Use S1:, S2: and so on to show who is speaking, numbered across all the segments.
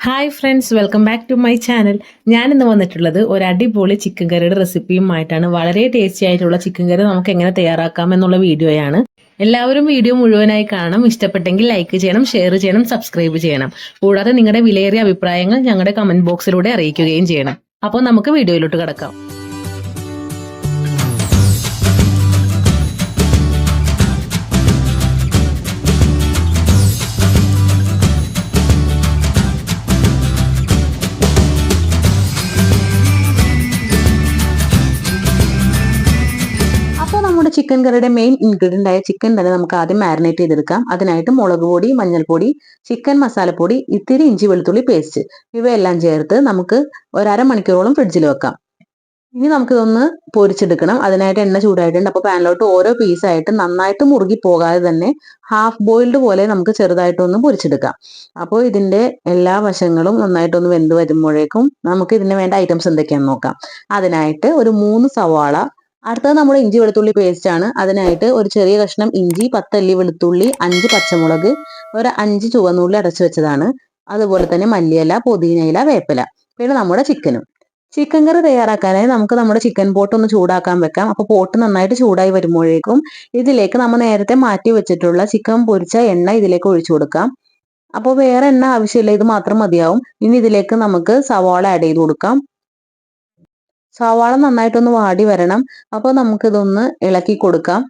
S1: Hi friends, welcome back to my channel. ഞാനിന്ന് വന്നിട്ടുള്ളത് ഒരു അടിപൊളി ചിക്കൻ കറിയുടെ റെസിപ്പിയുമായിട്ടാണ്. വളരെ ടേസ്റ്റി ആയിട്ടുള്ള ചിക്കൻ കറി നമുക്ക് എങ്ങനെ തയ്യാറാക്കാം എന്നുള്ള വീഡിയോയാണ്. എല്ലാവരും വീഡിയോ മുഴുവനായി കാണണം. ഇഷ്ടപ്പെട്ടെങ്കിൽ ലൈക്ക് ചെയ്യണം, ഷെയർ ചെയ്യണം, സബ്സ്ക്രൈബ് ചെയ്യണം. കൂടാതെ നിങ്ങളുടെ വിലയേറിയ അഭിപ്രായങ്ങൾ ഞങ്ങളുടെ കമന്റ് ബോക്സിലൂടെ അറിയിക്കുകയും ചെയ്യണം. അപ്പോൾ നമുക്ക് വീഡിയോയിലോട്ട് കിടക്കാം. നമ്മുടെ ചിക്കൻ കറിയുടെ മെയിൻ ഇൻഗ്രീഡിയൻ്റ് ആയ ചിക്കൻ തന്നെ നമുക്ക് ആദ്യം മാരിനേറ്റ് ചെയ്തെടുക്കാം. അതിനായിട്ട് മുളക് പൊടി, മഞ്ഞൾപ്പൊടി, ചിക്കൻ മസാലപ്പൊടി, ഇത്തിരി ഇഞ്ചി വെളുത്തുള്ളി പേസ്റ്റ് ഇവയെല്ലാം ചേർത്ത് നമുക്ക് ഒരു അരമണിക്കൂറോളം ഫ്രിഡ്ജിൽ വെക്കാം. ഇനി നമുക്കിതൊന്ന് പൊരിച്ചെടുക്കണം. അതിനായിട്ട് എണ്ണ ചൂടായിട്ടുണ്ട്. അപ്പോൾ പാനിലോട്ട് ഓരോ പീസായിട്ട് നന്നായിട്ട് മുറുകി പോകാതെ തന്നെ ഹാഫ് ബോയിൽഡ് പോലെ നമുക്ക് ചെറുതായിട്ടൊന്ന് പൊരിച്ചെടുക്കാം. അപ്പോൾ ഇതിൻ്റെ എല്ലാ വശങ്ങളും നന്നായിട്ടൊന്ന് വെന്ത് വരുമ്പോഴേക്കും നമുക്ക് ഇതിന് വേണ്ട ഐറ്റംസ് എന്തൊക്കെയാണെന്ന് നോക്കാം. അതിനായിട്ട് ഒരു 3 സവാള, അടുത്തത് നമ്മുടെ ഇഞ്ചി വെളുത്തുള്ളി പേസ്റ്റ് ആണ്. അതിനായിട്ട് ഒരു ചെറിയ കഷ്ണം ഇഞ്ചി, 10 അല്ലി വെളുത്തുള്ളി, 5 പച്ചമുളക്, ഒരു 5 ചുവന്നുള്ളി അടച്ചു വെച്ചതാണ്. അതുപോലെ തന്നെ മല്ലിയില, പുതിനയില, വേപ്പില, പിന്നെ നമ്മുടെ ചിക്കൻ കറി തയ്യാറാക്കാനായി നമുക്ക് നമ്മുടെ ചിക്കൻ പോട്ട് ഒന്ന് ചൂടാക്കാൻ വെക്കാം. അപ്പോൾ പോട്ട് നന്നായിട്ട് ചൂടായി വരുമ്പോഴേക്കും ഇതിലേക്ക് നമ്മൾ നേരത്തെ മാറ്റി വെച്ചിട്ടുള്ള ചിക്കൻ പൊരിച്ച എണ്ണ ഇതിലേക്ക് ഒഴിച്ചു കൊടുക്കാം. അപ്പോൾ വേറെ എണ്ണ ആവശ്യമില്ല, ഇത് മാത്രം മതിയാവും. ഇനി ഇതിലേക്ക് നമുക്ക് സവാള ആഡ് ചെയ്ത് കൊടുക്കാം. സവാള നന്നായിട്ടൊന്ന് വാടി വരണം. അപ്പോൾ നമുക്കിതൊന്ന് ഇളക്കി കൊടുക്കാം.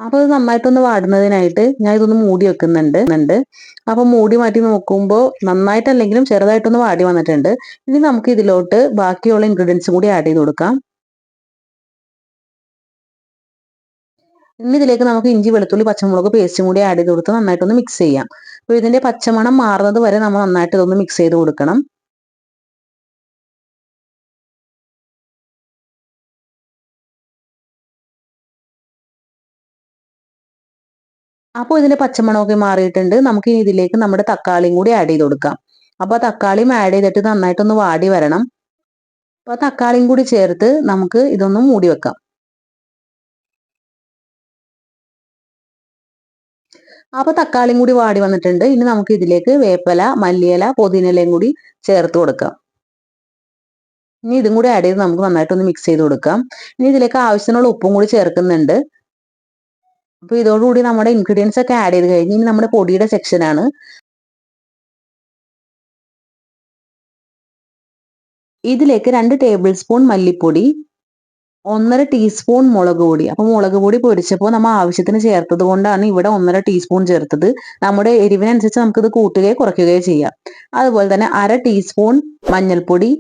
S1: അപ്പോൾ ഇത് നന്നായിട്ടൊന്ന് വാടുന്നതിനായിട്ട് ഞാൻ ഇതൊന്ന് മൂടി വെക്കുന്നുണ്ട്. അപ്പോൾ മൂടി മാറ്റി നോക്കുമ്പോൾ നന്നായിട്ടല്ലെങ്കിലും ചെറുതായിട്ടൊന്ന് വാടി വന്നിട്ടുണ്ട്. ഇനി നമുക്ക് ഇതിലോട്ട് ബാക്കിയുള്ള ഇൻഗ്രീഡിയൻസും കൂടി ആഡ് ചെയ്ത് കൊടുക്കാം. ഇനി ഇതിലേക്ക് നമുക്ക് ഇഞ്ചി വെളുത്തുള്ളി പച്ചമുളക് പേസ്റ്റും കൂടി ആഡ് ചെയ്ത് കൊടുത്ത് നന്നായിട്ടൊന്ന് മിക്സ് ചെയ്യാം. അപ്പോൾ ഇതിന്റെ പച്ചമണം മാറുന്നത് വരെ നമ്മൾ നന്നായിട്ട് ഇതൊന്ന് മിക്സ് ചെയ്ത് കൊടുക്കണം. അപ്പോൾ ഇതിന്റെ പച്ചമണമൊക്കെ മാറിയിട്ടുണ്ട്. നമുക്ക് ഇനി ഇതിലേക്ക് നമ്മുടെ തക്കാളിയും കൂടി ആഡ് ചെയ്ത് കൊടുക്കാം. അപ്പോൾ തക്കാളിയും ആഡ് ചെയ്തിട്ട് നന്നായിട്ടൊന്ന് വാടി വരണം. അപ്പോൾ തക്കാളിയും കൂടി ചേർത്ത് നമുക്ക് ഇതൊന്ന് മൂടി വെക്കാം. അപ്പോൾ തക്കാളിയും കൂടി വാടി വന്നിട്ടുണ്ട്. ഇനി നമുക്ക് ഇതിലേക്ക് വേപ്പില, മല്ലിയില, പുതിനയിലയും കൂടി ചേർത്ത് കൊടുക്കാം. ഇനി ഇതും കൂടി ആഡ് ചെയ്ത് നമുക്ക് നന്നായിട്ടൊന്ന് മിക്സ് ചെയ്ത് കൊടുക്കാം. ഇനി ഇതിലേക്ക് ആവശ്യത്തിനുള്ള ഉപ്പും കൂടി ചേർക്കുന്നുണ്ട്. അപ്പോൾ ഇതോടുകൂടി നമ്മുടെ ഇൻഗ്രീഡിയൻസ് ഒക്കെ ആഡ് ചെയ്ത് കഴിഞ്ഞ് ഇനി നമ്മുടെ പൊടിയുടെ സെക്ഷനാണ്. ഇതിലേക്ക് 2 ടേബിൾ സ്പൂൺ മല്ലിപ്പൊടി, 1.5 ടീസ്പൂൺ മുളക് പൊടി. അപ്പോൾ മുളക് പൊടി പൊടിച്ചപ്പോൾ നമ്മൾ ആവശ്യത്തിന് ചേർത്തത് കൊണ്ടാണ് ഇവിടെ 1.5 ടീസ്പൂൺ ചേർത്തത്. നമ്മുടെ എരിവിനനുസരിച്ച് നമുക്കിത് കൂട്ടുകയോ കുറയ്ക്കുകയോ ചെയ്യാം. അതുപോലെ തന്നെ 1/2 ടീസ്പൂൺ മഞ്ഞൾപ്പൊടി.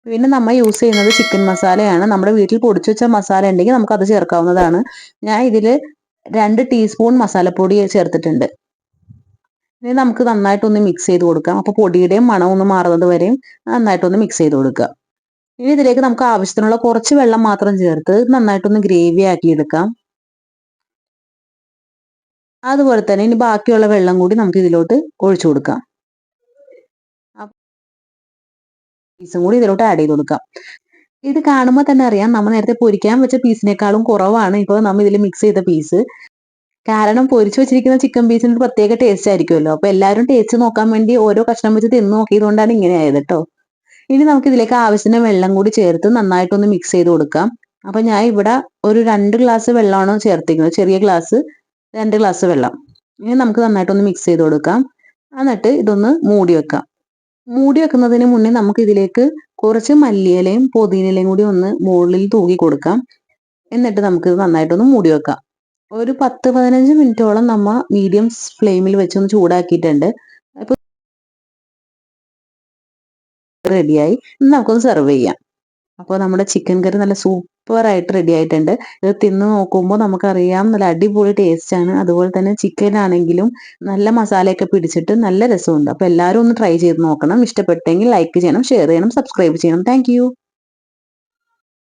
S1: പിന്നെ നമ്മൾ യൂസ് ചെയ്യുന്നത് ചിക്കൻ മസാലയാണ്. നമ്മുടെ വീട്ടിൽ പൊടിച്ചു വെച്ച മസാല ഉണ്ടെങ്കിൽ നമുക്ക് അത് ചേർക്കാവുന്നതാണ്. ഞാൻ ഇതിൽ 2 ടീസ്പൂൺ മസാലപ്പൊടി ചേർത്തിട്ടുണ്ട്. ഇനി നമുക്ക് നന്നായിട്ടൊന്ന് മിക്സ് ചെയ്ത് കൊടുക്കാം. അപ്പോൾ പൊടിയുടെയും മണം ഒന്ന് മാറുന്നത് വരെയും നന്നായിട്ടൊന്ന് മിക്സ് ചെയ്ത് കൊടുക്കുക. ഇനി ഇതിലേക്ക് നമുക്ക് ആവശ്യത്തിനുള്ള കുറച്ച് വെള്ളം മാത്രം ചേർത്ത് നന്നായിട്ടൊന്ന് ഗ്രേവി ആക്കി എടുക്കാം. അതുപോലെ തന്നെ ഇനി ബാക്കിയുള്ള വെള്ളം കൂടി നമുക്ക് ഇതിലോട്ട് ഒഴിച്ചു കൊടുക്കാം. പീസും കൂടി ഇതിലോട്ട് ആഡ് ചെയ്ത് കൊടുക്കാം. ഇത് കാണുമ്പോൾ തന്നെ അറിയാം നമ്മൾ നേരത്തെ പൊരിക്കാൻ വെച്ച പീസിനേക്കാളും കുറവാണ് ഇപ്പോൾ നമ്മൾ ഇതിൽ മിക്സ് ചെയ്ത പീസ്. കാരണം പൊരിച്ചു വെച്ചിരിക്കുന്ന ചിക്കൻ പീസിന് ഒരു പ്രത്യേക ടേസ്റ്റ് ആയിരിക്കുമല്ലോ. അപ്പോൾ എല്ലാവരും ടേസ്റ്റ് നോക്കാൻ വേണ്ടി ഓരോ കഷ്ണം വെച്ച് തിന്ന് നോക്കിയതുകൊണ്ടാണ് ഇങ്ങനെ ആയത് കേട്ടോ. ഇനി നമുക്ക് ഇതിലേക്ക് ആവശ്യത്തിന് വെള്ളം കൂടി ചേർത്ത് നന്നായിട്ടൊന്ന് മിക്സ് ചെയ്ത് കൊടുക്കാം. അപ്പോൾ ഞാൻ ഇവിടെ ഒരു 2 ഗ്ലാസ് വെള്ളമാണ് ചേർത്തിരിക്കുന്നത്. ചെറിയ ഗ്ലാസ് 2 ഗ്ലാസ് വെള്ളം. ഇനി നമുക്ക് നന്നായിട്ടൊന്ന് മിക്സ് ചെയ്ത് കൊടുക്കാം. എന്നിട്ട് ഇതൊന്ന് മൂടി വെക്കാം. മൂടി വെക്കുന്നതിന് മുന്നേ നമുക്ക് ഇതിലേക്ക് കുറച്ച് മല്ലിയിലയും പുതിനയിലയും കൂടി ഒന്ന് മുകളിൽ തൂക്കി കൊടുക്കാം. എന്നിട്ട് നമുക്ക് ഇത് നന്നായിട്ടൊന്ന് മൂടി വെക്കാം. ഒരു 10-15 മിനിറ്റോളം നമ്മൾ മീഡിയം ഫ്ലെയിമിൽ വെച്ചൊന്ന് ചൂടാക്കിയിട്ടുണ്ട്. അപ്പോൾ റെഡിയായി. ഇനി നമുക്കൊന്ന് സെർവ് ചെയ്യാം. അപ്പോൾ നമ്മുടെ ചിക്കൻ കറി നല്ല സൂപ്പറായിട്ട് റെഡി ആയിട്ടുണ്ട്. ഇത് തിന്ന് നോക്കുമ്പോൾ നമുക്കറിയാം നല്ല അടിപൊളി ടേസ്റ്റാണ്. അതുപോലെ തന്നെ ചിക്കൻ ആണെങ്കിലും നല്ല മസാലയൊക്കെ പിടിച്ചിട്ട് നല്ല രസമുണ്ട്. അപ്പോൾ എല്ലാവരും ഒന്ന് ട്രൈ ചെയ്ത് നോക്കണം. ഇഷ്ടപ്പെട്ടെങ്കിൽ ലൈക്ക് ചെയ്യണം, ഷെയർ ചെയ്യണം, സബ്സ്ക്രൈബ് ചെയ്യണം. താങ്ക്